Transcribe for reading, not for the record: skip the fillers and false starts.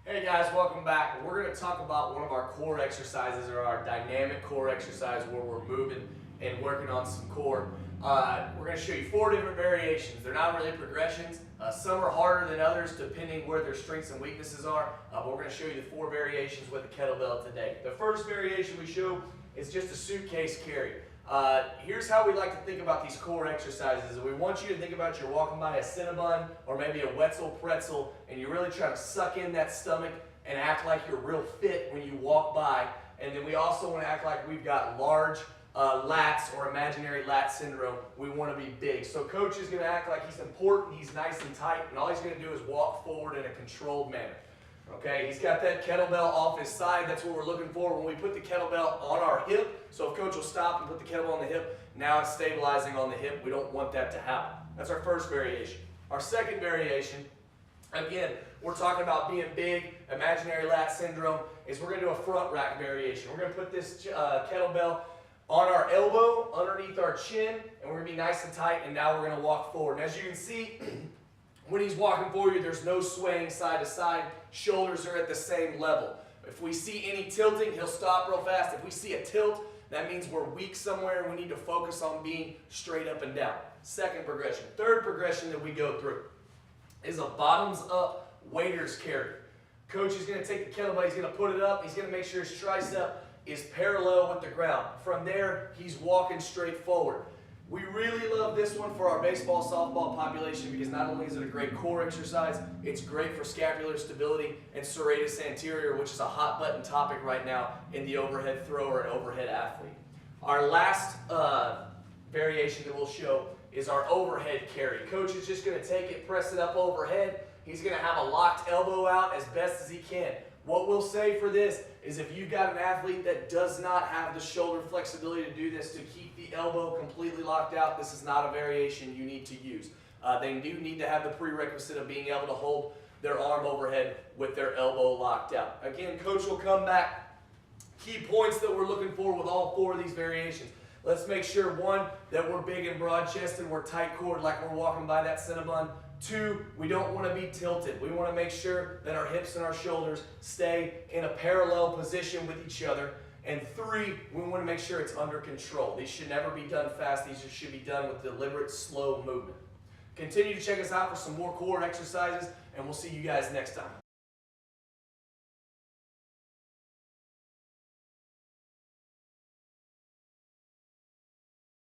Hey guys, welcome back. We're going to talk about one of our core exercises, or our dynamic core exercise, where we're moving and working on some core. We're going to show you 4 different variations. They're not really progressions. Some are harder than others depending where their strengths and weaknesses are, but we're going to show you the 4 variations with the kettlebell today. The first variation we show is just a suitcase carry. Here's how we like to think about these core exercises. We want you to think about you're walking by a Cinnabon or maybe a Wetzel pretzel, and you're really trying to suck in that stomach and act like you're real fit when you walk by. And then we also want to act like we've got large lats or imaginary lat syndrome. We want to be big. So coach is going to act like he's important, he's nice and tight, and all he's going to do is walk forward in a controlled manner. Okay, he's got that kettlebell off his side. That's what we're looking for when we put the kettlebell on our hip. So if coach will stop and put the kettlebell on the hip, now it's stabilizing on the hip. We don't want that to happen. That's our first variation. Our second variation, again, we're talking about being big, imaginary lat syndrome, is we're going to do a front rack variation. We're going to put this kettlebell on our elbow, underneath our chin, and we're going to be nice and tight, and now we're going to walk forward. And as you can see, when he's walking forward, there's no swaying side to side. Shoulders are at the same level. If we see any tilting, he'll stop real fast. If we see a tilt, that means we're weak somewhere and we need to focus on being straight up and down. Second progression. Third progression that we go through is a bottoms up waiter's carry. Coach is going to take the kettlebell, he's going to put it up, he's going to make sure his tricep is parallel with the ground. From there, he's walking straight forward. We really love this one for our baseball, softball population because not only is it a great core exercise, it's great for scapular stability and serratus anterior, which is a hot button topic right now in the overhead thrower and overhead athlete. Our last variation that we'll show is our overhead carry. Coach is just going to take it, press it up overhead. He's going to have a locked elbow out as best as he can. What we'll say for this is if you've got an athlete that does not have the shoulder flexibility to do this, to keep the elbow completely locked out, this is not a variation you need to use. They do need to have the prerequisite of being able to hold their arm overhead with their elbow locked out. Again, coach will come back. Key points that we're looking for with all 4 of these variations. Let's make sure, 1, that we're big and broad chested, we're tight cored like we're walking by that Cinnabon. 2, we don't want to be tilted. We want to make sure that our hips and our shoulders stay in a parallel position with each other. And 3, we want to make sure it's under control. These should never be done fast. These should be done with deliberate, slow movement. Continue to check us out for some more core exercises, and we'll see you guys next time.